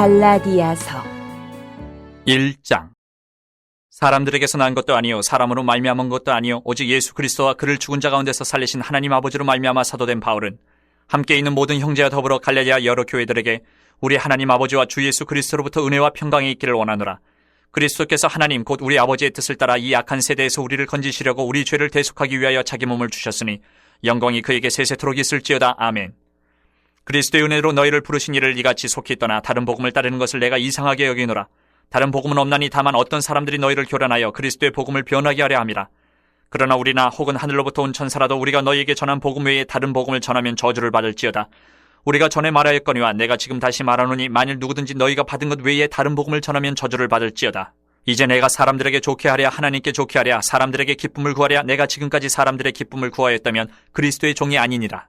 갈라디아서 1장. 사람들에게서 난 것도 아니요 사람으로 말미암은 것도 아니요 오직 예수 그리스도와 그를 죽은 자 가운데서 살리신 하나님 아버지로 말미암아 사도된 바울은 함께 있는 모든 형제와 더불어 갈라디아 여러 교회들에게 우리 하나님 아버지와 주 예수 그리스도로부터 은혜와 평강이 있기를 원하노라. 그리스도께서 하나님 곧 우리 아버지의 뜻을 따라 이 악한 세대에서 우리를 건지시려고 우리 죄를 대속하기 위하여 자기 몸을 주셨으니 영광이 그에게 세세토록 있을지어다. 아멘. 그리스도의 은혜로 너희를 부르신 이를 이같이 속히 떠나 다른 복음을 따르는 것을 내가 이상하게 여기노라. 다른 복음은 없나니 다만 어떤 사람들이 너희를 교란하여 그리스도의 복음을 변하게 하려 함이라. 그러나 우리나 혹은 하늘로부터 온 천사라도 우리가 너희에게 전한 복음 외에 다른 복음을 전하면 저주를 받을지어다. 우리가 전에 말하였거니와 내가 지금 다시 말하노니 만일 누구든지 너희가 받은 것 외에 다른 복음을 전하면 저주를 받을지어다. 이제 내가 사람들에게 좋게 하랴 하나님께 좋게 하랴 사람들에게 기쁨을 구하랴 내가 지금까지 사람들의 기쁨을 구하였다면 그리스도의 종이 아니니라.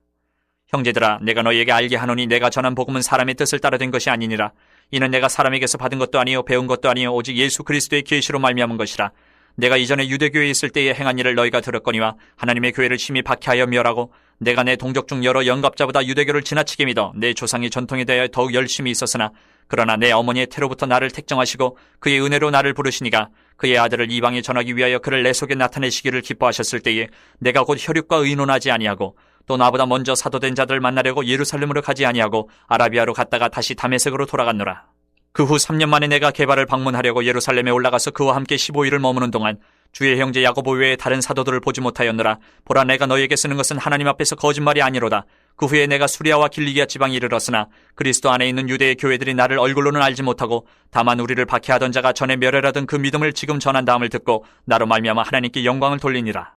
형제들아, 내가 너희에게 알게 하노니 내가 전한 복음은 사람의 뜻을 따라 된 것이 아니니라. 이는 내가 사람에게서 받은 것도 아니요 배운 것도 아니요 오직 예수 그리스도의 계시로 말미암은 것이라. 내가 이전에 유대교회에 있을 때에 행한 일을 너희가 들었거니와 하나님의 교회를 심히 박해하여 멸하고 내가 내 동족 중 여러 영갑자보다 유대교를 지나치게 믿어 내 조상의 전통에 대하여 더욱 열심히 있었으나 그러나 내 어머니의 태로부터 나를 택정하시고 그의 은혜로 나를 부르시니가 그의 아들을 이방에 전하기 위하여 그를 내 속에 나타내시기를 기뻐하셨을 때에 내가 곧 혈육과 의논하지 아니하고 또 나보다 먼저 사도된 자들을 만나려고 예루살렘으로 가지 아니하고 아라비아로 갔다가 다시 다메섹으로 돌아갔노라. 그 후 3년 만에 내가 게바를 방문하려고 예루살렘에 올라가서 그와 함께 15일을 머무는 동안 주의 형제 야고보 외에 다른 사도들을 보지 못하였노라. 보라, 내가 너희에게 쓰는 것은 하나님 앞에서 거짓말이 아니로다. 그 후에 내가 수리아와 길리기아 지방에 이르렀으나 그리스도 안에 있는 유대의 교회들이 나를 얼굴로는 알지 못하고 다만 우리를 박해하던 자가 전에 멸혈하던 그 믿음을 지금 전한 다음을 듣고 나로 말미암아 하나님께 영광을 돌리니라.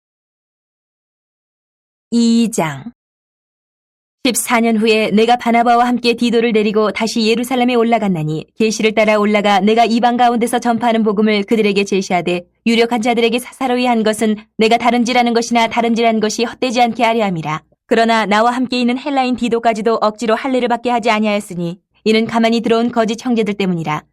2장 14년 후에 내가 바나바와 함께 디도를 데리고 다시 예루살렘에 올라갔나니 계시를 따라 올라가 내가 이방 가운데서 전파하는 복음을 그들에게 제시하되 유력한 자들에게 사사로이 한 것은 내가 다른지라는 것이나 다른지라는 것이 헛되지 않게 하려 함이라. 그러나 나와 함께 있는 헬라인 디도까지도 억지로 할례를 받게 하지 아니하였으니 이는 가만히 들어온 거짓 형제들 때문이라.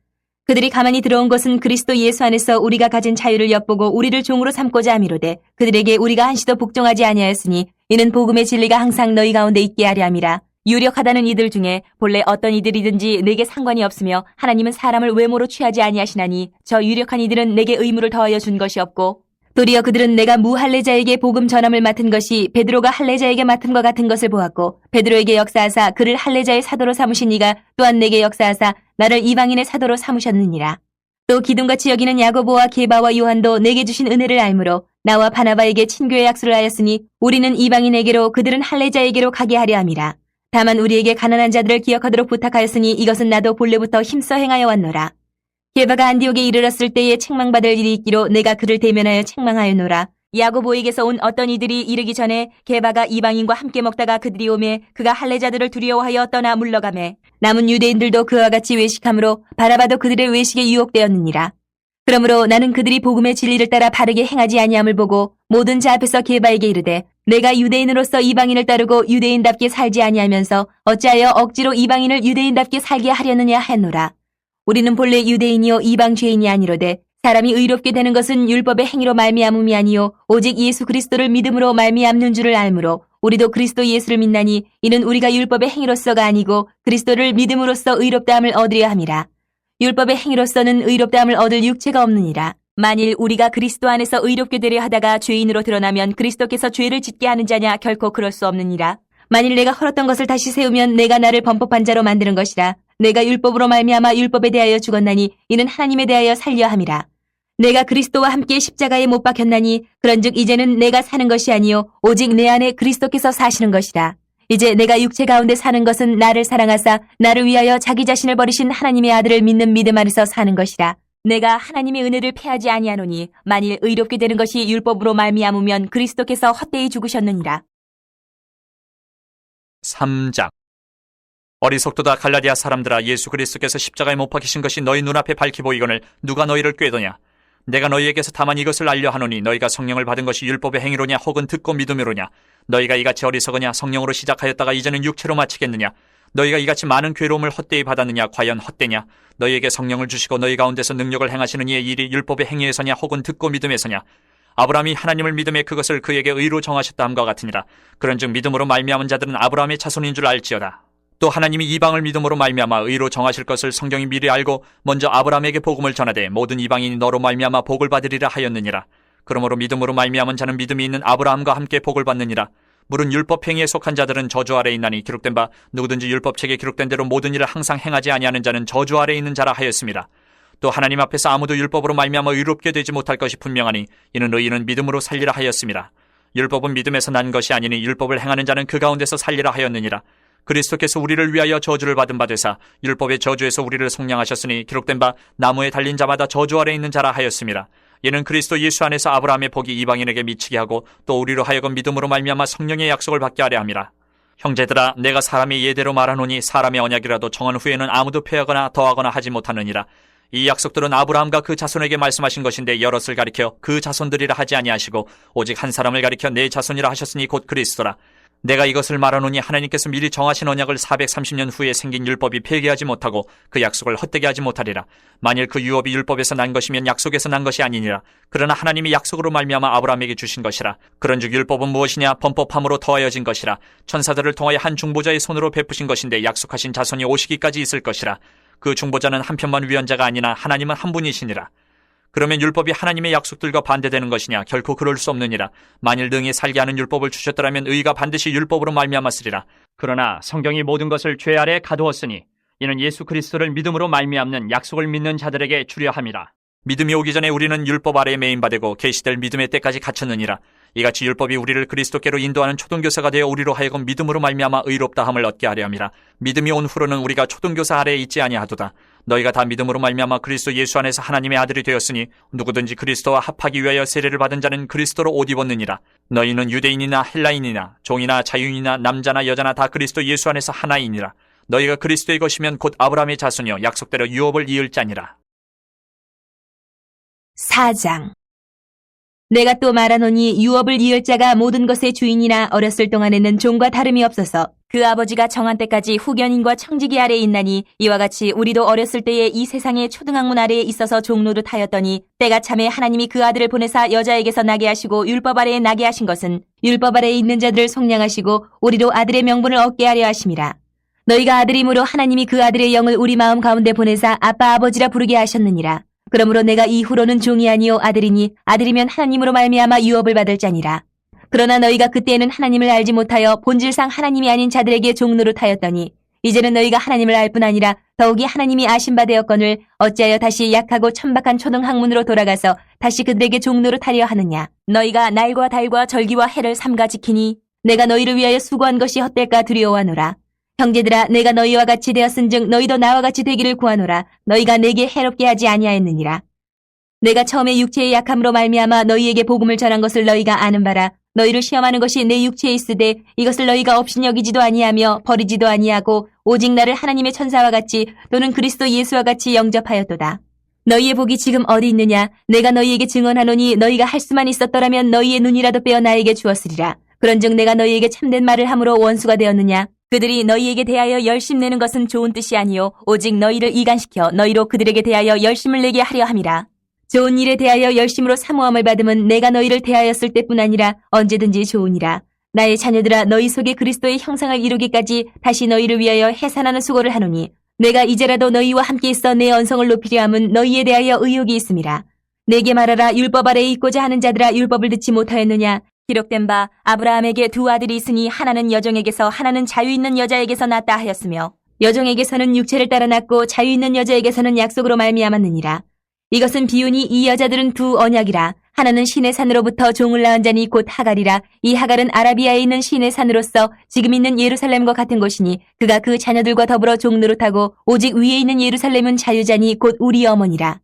그들이 가만히 들어온 것은 그리스도 예수 안에서 우리가 가진 자유를 엿보고 우리를 종으로 삼고자 함이로되 그들에게 우리가 한시도 복종하지 아니하였으니 이는 복음의 진리가 항상 너희 가운데 있게 하려 함이라. 유력하다는 이들 중에 본래 어떤 이들이든지 내게 상관이 없으며 하나님은 사람을 외모로 취하지 아니하시나니 저 유력한 이들은 내게 의무를 더하여 준 것이 없고 도리어 그들은 내가 무할례자에게 복음 전함을 맡은 것이 베드로가 할례자에게 맡음과 같은 것을 보았고 베드로에게 역사하사 그를 할례자의 사도로 삼으신 이가 또한 내게 역사하사 나를 이방인의 사도로 삼으셨느니라. 또 기둥같이 여기는 야고보와 게바와 요한도 내게 주신 은혜를 알므로 나와 바나바에게 친교의 약속을 하였으니 우리는 이방인에게로 그들은 할례자에게로 가게 하려 함이라. 다만 우리에게 가난한 자들을 기억하도록 부탁하였으니 이것은 나도 본래부터 힘써 행하여 왔노라. 게바가 안디옥에 이르렀을 때에 책망받을 일이 있기로 내가 그를 대면하여 책망하였노라. 야고보에게서 온 어떤 이들이 이르기 전에 게바가 이방인과 함께 먹다가 그들이 오매 그가 할례자들을 두려워하여 떠나 물러가매 남은 유대인들도 그와 같이 외식함으로 바나바도 그들의 외식에 유혹되었느니라. 그러므로 나는 그들이 복음의 진리를 따라 바르게 행하지 아니함을 보고 모든 자 앞에서 게바에게 이르되 내가 유대인으로서 이방인을 따르고 유대인답게 살지 아니하면서 어찌하여 억지로 이방인을 유대인답게 살게 하려느냐 하였노라. 우리는 본래 유대인이요 이방 죄인이 아니로되 사람이 의롭게 되는 것은 율법의 행위로 말미암음이 아니요 오직 예수 그리스도를 믿음으로 말미암는 줄을 알므로 우리도 그리스도 예수를 믿나니 이는 우리가 율법의 행위로서가 아니고 그리스도를 믿음으로써 의롭다함을 얻으려 함이라. 율법의 행위로서는 의롭다함을 얻을 육체가 없느니라. 만일 우리가 그리스도 안에서 의롭게 되려 하다가 죄인으로 드러나면 그리스도께서 죄를 짓게 하는 자냐 결코 그럴 수 없느니라. 만일 내가 헐었던 것을 다시 세우면 내가 나를 범법한 자로 만드는 것이라. 내가 율법으로 말미암아 율법에 대하여 죽었나니 이는 하나님에 대하여 살려 함이라. 내가 그리스도와 함께 십자가에 못 박혔나니 그런즉 이제는 내가 사는 것이 아니요 오직 내 안에 그리스도께서 사시는 것이라. 이제 내가 육체 가운데 사는 것은 나를 사랑하사 나를 위하여 자기 자신을 버리신 하나님의 아들을 믿는 믿음 안에서 사는 것이라. 내가 하나님의 은혜를 패하지 아니하노니 만일 의롭게 되는 것이 율법으로 말미암으면 그리스도께서 헛되이 죽으셨느니라. 3장. 어리석도다 갈라디아 사람들아, 예수 그리스도께서 십자가에 못 박히신 것이 너희 눈앞에 밝히 보이거늘 누가 너희를 꾀더냐. 내가 너희에게서 다만 이것을 알려 하노니 너희가 성령을 받은 것이 율법의 행위로냐 혹은 듣고 믿음으로냐. 너희가 이같이 어리석으냐. 성령으로 시작하였다가 이제는 육체로 마치겠느냐. 너희가 이같이 많은 괴로움을 헛되이 받았느냐. 과연 헛되냐. 너희에게 성령을 주시고 너희 가운데서 능력을 행하시는 이의 일이 율법의 행위에서냐 혹은 듣고 믿음에서냐. 아브라함이 하나님을 믿음에 그것을 그에게 의로 정하셨다 함과 같으니라. 그런즉 믿음으로 말미암은 자들은 아브라함의 자손인 줄 알지어다. 또 하나님이 이방을 믿음으로 말미암아 의로 정하실 것을 성경이 미리 알고 먼저 아브라함에게 복음을 전하되 모든 이방인이 너로 말미암아 복을 받으리라 하였느니라. 그러므로 믿음으로 말미암은 자는 믿음이 있는 아브라함과 함께 복을 받느니라. 물은 율법 행위에 속한 자들은 저주 아래 있나니 기록된 바 누구든지 율법책에 기록된 대로 모든 일을 항상 행하지 아니하는 자는 저주 아래 있는 자라 하였습니다. 또 하나님 앞에서 아무도 율법으로 말미암아 의롭게 되지 못할 것이 분명하니 이는 의인은 믿음으로 살리라 하였습니다. 율법은 믿음에서 난 것이 아니니 율법을 행하는 자는 그 가운데서 살리라 하였느니라. 그리스도께서 우리를 위하여 저주를 받은 바 되사 율법의 저주에서 우리를 속량하셨으니 기록된 바 나무에 달린 자마다 저주 아래 있는 자라 하였습니다. 이는 그리스도 예수 안에서 아브라함의 복이 이방인에게 미치게 하고 또 우리로 하여금 믿음으로 말미암아 성령의 약속을 받게 하려 함이라. 형제들아, 내가 사람의 예대로 말하노니 사람의 언약이라도 정한 후에는 아무도 폐하거나 더하거나 하지 못하느니라. 이 약속들은 아브라함과 그 자손에게 말씀하신 것인데 여럿을 가리켜 그 자손들이라 하지 아니하시고 오직 한 사람을 가리켜 내 자손이라 하셨으니 곧 그리스도라. 내가 이것을 말하노니 하나님께서 미리 정하신 언약을 430년 후에 생긴 율법이 폐기하지 못하고 그 약속을 헛되게 하지 못하리라. 만일 그 유업이 율법에서 난 것이면 약속에서 난 것이 아니니라. 그러나 하나님이 약속으로 말미암아 아브라함에게 주신 것이라. 그런즉 율법은 무엇이냐? 범법함으로 더하여진 것이라. 천사들을 통하여 한 중보자의 손으로 베푸신 것인데 약속하신 자손이 오시기까지 있을 것이라. 그 중보자는 한 편만 위헌자가 아니나 하나님은 한 분이시니라. 그러면 율법이 하나님의 약속들과 반대되는 것이냐? 결코 그럴 수 없느니라. 만일 능히 살게 하는 율법을 주셨더라면 의가 반드시 율법으로 말미암았으리라. 그러나 성경이 모든 것을 죄 아래 가두었으니 이는 예수 그리스도를 믿음으로 말미암는 약속을 믿는 자들에게 주려 함이라. 믿음이 오기 전에 우리는 율법 아래에 매인받고 계시될 믿음의 때까지 갇혔느니라. 이같이 율법이 우리를 그리스도께로 인도하는 초등교사가 되어 우리로 하여금 믿음으로 말미암아 의롭다함을 얻게 하려 함이라. 믿음이 온 후로는 우리가 초등교사 아래에 있지 아니하도다. 너희가 다 믿음으로 말미암아 그리스도 예수 안에서 하나님의 아들이 되었으니 누구든지 그리스도와 합하기 위하여 세례를 받은 자는 그리스도로 옷 입었느니라. 너희는 유대인이나 헬라인이나 종이나 자유인이나 남자나 여자나 다 그리스도 예수 안에서 하나이니라. 너희가 그리스도의 것이면 곧 아브라함의 자손이여 약속대로 유업을 이을 자니라. 4장. 내가 또 말하노니 유업을 이을 자가 모든 것의 주인이나 어렸을 동안에는 종과 다름이 없어서 그 아버지가 정한 때까지 후견인과 청지기 아래에 있나니 이와 같이 우리도 어렸을 때에 이 세상의 초등학문 아래에 있어서 종노릇하였더니 때가 참에 하나님이 그 아들을 보내사 여자에게서 나게 하시고 율법 아래에 나게 하신 것은 율법 아래에 있는 자들을 속량하시고 우리로 아들의 명분을 얻게 하려 하심이라. 너희가 아들이므로 하나님이 그 아들의 영을 우리 마음 가운데 보내사 아빠 아버지라 부르게 하셨느니라. 그러므로 내가 이후로는 종이 아니요 아들이니 아들이면 하나님으로 말미암아 유업을 받을 자니라. 그러나 너희가 그때에는 하나님을 알지 못하여 본질상 하나님이 아닌 자들에게 종노릇하였더니 이제는 너희가 하나님을 알 뿐 아니라 더욱이 하나님이 아신 바 되었거늘 어찌하여 다시 약하고 천박한 초등학문으로 돌아가서 다시 그들에게 종노릇하려 하느냐. 너희가 날과 달과 절기와 해를 삼가 지키니 내가 너희를 위하여 수고한 것이 헛될까 두려워하노라. 형제들아, 내가 너희와 같이 되었은즉 너희도 나와 같이 되기를 구하노라. 너희가 내게 해롭게 하지 아니하였느니라. 내가 처음에 육체의 약함으로 말미암아 너희에게 복음을 전한 것을 너희가 아는 바라. 너희를 시험하는 것이 내 육체에 있으되 이것을 너희가 업신여기지도 아니하며 버리지도 아니하고 오직 나를 하나님의 천사와 같이 또는 그리스도 예수와 같이 영접하였도다. 너희의 복이 지금 어디 있느냐? 내가 너희에게 증언하노니 너희가 할 수만 있었더라면 너희의 눈이라도 빼어 나에게 주었으리라. 그런즉 내가 너희에게 참된 말을 함으로 원수가 되었느냐? 그들이 너희에게 대하여 열심내는 것은 좋은 뜻이 아니요 오직 너희를 이간시켜 너희로 그들에게 대하여 열심을 내게 하려 함이라. 좋은 일에 대하여 열심으로 사모함을 받음은 내가 너희를 대하였을 때뿐 아니라 언제든지 좋으니라. 나의 자녀들아, 너희 속에 그리스도의 형상을 이루기까지 다시 너희를 위하여 해산하는 수고를 하노니 내가 이제라도 너희와 함께 있어 내 언성을 높이려 함은 너희에 대하여 의욕이 있음이라. 내게 말하라. 율법 아래에 있고자 하는 자들아, 율법을 듣지 못하였느냐? 기록된 바 아브라함에게 두 아들이 있으니 하나는 여종에게서 하나는 자유 있는 여자에게서 낳았다 하였으며 여종에게서는 육체를 따라 낳고 자유 있는 여자에게서는 약속으로 말미암았느니라. 이것은 비유니 이 여자들은 두 언약이라. 하나는 신의 산으로부터 종을 낳은 자니 곧 하갈이라. 이 하갈은 아라비아에 있는 신의 산으로서 지금 있는 예루살렘과 같은 곳이니 그가 그 자녀들과 더불어 종노릇하고 오직 위에 있는 예루살렘은 자유자니 곧 우리 어머니라.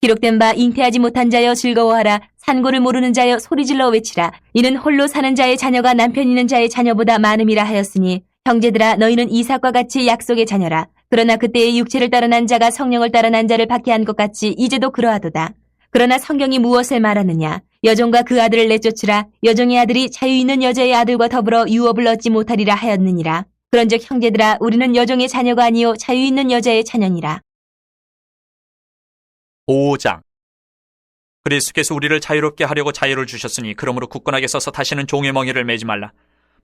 기록된 바 잉태하지 못한 자여 즐거워하라. 산고를 모르는 자여 소리질러 외치라. 이는 홀로 사는 자의 자녀가 남편 있는 자의 자녀보다 많음이라 하였으니 형제들아, 너희는 이삭과 같이 약속의 자녀라. 그러나 그때의 육체를 따라 난 자가 성령을 따라 난 자를 박해한 것 같이 이제도 그러하도다. 그러나 성경이 무엇을 말하느냐? 여종과 그 아들을 내쫓으라. 여종의 아들이 자유 있는 여자의 아들과 더불어 유업을 얻지 못하리라 하였느니라. 그런즉 형제들아, 우리는 여종의 자녀가 아니요 자유 있는 여자의 자녀니라. 5장. 그리스도께서 우리를 자유롭게 하려고 자유를 주셨으니 그러므로 굳건하게 서서 다시는 종의 멍에를 매지 말라.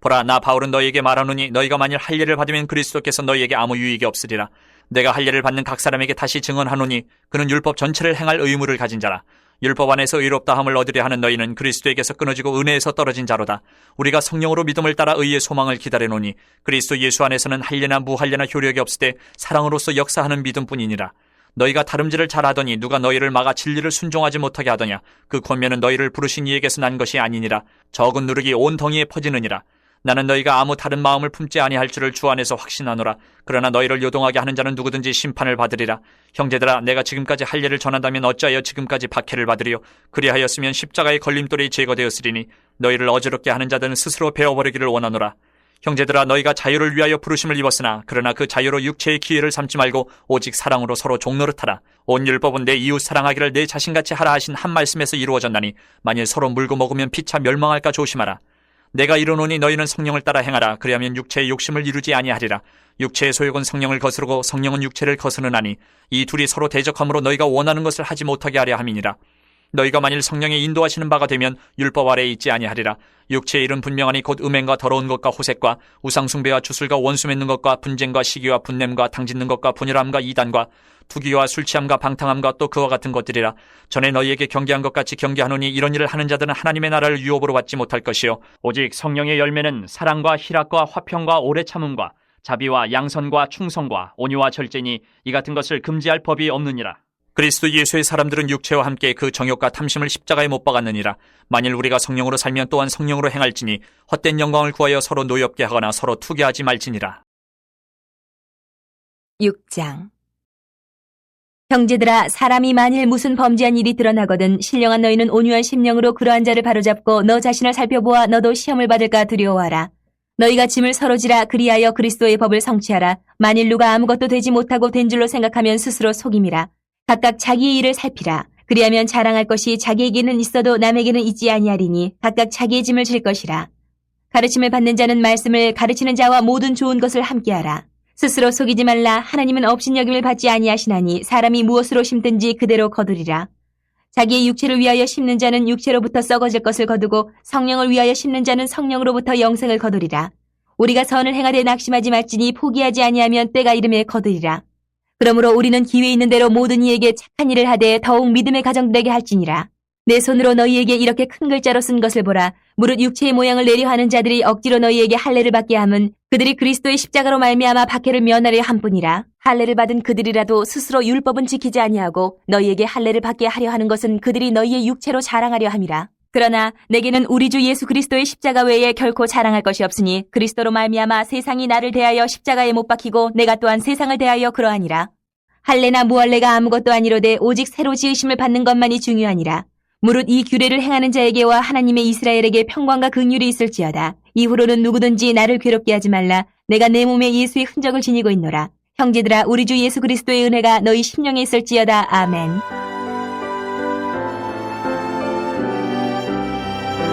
보라, 나 바울은 너희에게 말하노니 너희가 만일 할례를 받으면 그리스도께서 너희에게 아무 유익이 없으리라. 내가 할례를 받는 각 사람에게 다시 증언하노니 그는 율법 전체를 행할 의무를 가진 자라. 율법 안에서 의롭다함을 얻으려 하는 너희는 그리스도에게서 끊어지고 은혜에서 떨어진 자로다. 우리가 성령으로 믿음을 따라 의의 소망을 기다리노니 그리스도 예수 안에서는 할례나 무할례나 효력이 없으되 사랑으로서 역사하는 믿음뿐이니라. 너희가 다름질을 잘하더니 누가 너희를 막아 진리를 순종하지 못하게 하더냐. 그 권면은 너희를 부르신 이에게서 난 것이 아니니라. 적은 누룩이 온 덩이에 퍼지느니라. 나는 너희가 아무 다른 마음을 품지 아니할 줄을 주 안에서 확신하노라. 그러나 너희를 요동하게 하는 자는 누구든지 심판을 받으리라. 형제들아, 내가 지금까지 할례를 전한다면 어찌하여 지금까지 박해를 받으리요. 그리하였으면 십자가의 걸림돌이 제거되었으리니 너희를 어지럽게 하는 자들은 스스로 베어버리기를 원하노라. 형제들아, 너희가 자유를 위하여 부르심을 입었으나 그러나 그 자유로 육체의 기회를 삼지 말고 오직 사랑으로 서로 종노릇하라. 온 율법은 내 이웃 사랑하기를 내 자신같이 하라 하신 한 말씀에서 이루어졌나니 만일 서로 물고 먹으면 피차 멸망할까 조심하라. 내가 이르노니 너희는 성령을 따라 행하라. 그리하면 육체의 욕심을 이루지 아니하리라. 육체의 소욕은 성령을 거스르고 성령은 육체를 거스르나니 이 둘이 서로 대적함으로 너희가 원하는 것을 하지 못하게 하려 함이니라. 너희가 만일 성령의 인도하시는 바가 되면 율법 아래에 있지 아니하리라. 육체의 일은 분명하니 곧 음행과 더러운 것과 호색과 우상숭배와 주술과 원수 맺는 것과 분쟁과 시기와 분냄과 당짓는 것과 분열함과 이단과 투기와 술취함과 방탕함과 또 그와 같은 것들이라. 전에 너희에게 경계한 것 같이 경계하노니 이런 일을 하는 자들은 하나님의 나라를 유업으로 받지 못할 것이요 오직 성령의 열매는 사랑과 희락과 화평과 오래 참음과 자비와 양선과 충성과 온유와 절제니 이 같은 것을 금지할 법이 없느니라. 그리스도 예수의 사람들은 육체와 함께 그 정욕과 탐심을 십자가에 못 박았느니라. 만일 우리가 성령으로 살면 또한 성령으로 행할지니 헛된 영광을 구하여 서로 노엽게 하거나 서로 투기하지 말지니라. 6장. 형제들아, 사람이 만일 무슨 범죄한 일이 드러나거든 신령한 너희는 온유한 심령으로 그러한 자를 바로잡고 너 자신을 살펴보아 너도 시험을 받을까 두려워하라. 너희가 짐을 서로 지라. 그리하여 그리스도의 법을 성취하라. 만일 누가 아무것도 되지 못하고 된 줄로 생각하면 스스로 속임이라. 각각 자기의 일을 살피라. 그리하면 자랑할 것이 자기에게는 있어도 남에게는 있지 아니하리니 각각 자기의 짐을 질 것이라. 가르침을 받는 자는 말씀을, 가르치는 자와 모든 좋은 것을 함께하라. 스스로 속이지 말라. 하나님은 업신여김을 받지 아니하시나니 사람이 무엇으로 심든지 그대로 거두리라. 자기의 육체를 위하여 심는 자는 육체로부터 썩어질 것을 거두고 성령을 위하여 심는 자는 성령으로부터 영생을 거두리라. 우리가 선을 행하되 낙심하지 말지니 포기하지 아니하면 때가 이름에 거두리라. 그러므로 우리는 기회 있는 대로 모든 이에게 착한 일을 하되 더욱 믿음의 가정되게 할지니라. 내 손으로 너희에게 이렇게 큰 글자로 쓴 것을 보라. 무릇 육체의 모양을 내려 하는 자들이 억지로 너희에게 할례를 받게 함은 그들이 그리스도의 십자가로 말미암아 박해를 면하려 함뿐이라. 할례를 받은 그들이라도 스스로 율법은 지키지 아니하고 너희에게 할례를 받게 하려 하는 것은 그들이 너희의 육체로 자랑하려 함이라. 그러나 내게는 우리 주 예수 그리스도의 십자가 외에 결코 자랑할 것이 없으니 그리스도로 말미암아 세상이 나를 대하여 십자가에 못 박히고 내가 또한 세상을 대하여 그러하니라. 할례나 무할례가 아무것도 아니로되 오직 새로 지으심을 받는 것만이 중요하니라. 무릇 이 규례를 행하는 자에게와 하나님의 이스라엘에게 평강과 긍휼이 있을지어다. 이후로는 누구든지 나를 괴롭게 하지 말라. 내가 내 몸에 예수의 흔적을 지니고 있노라. 형제들아, 우리 주 예수 그리스도의 은혜가 너희 심령에 있을지어다. 아멘.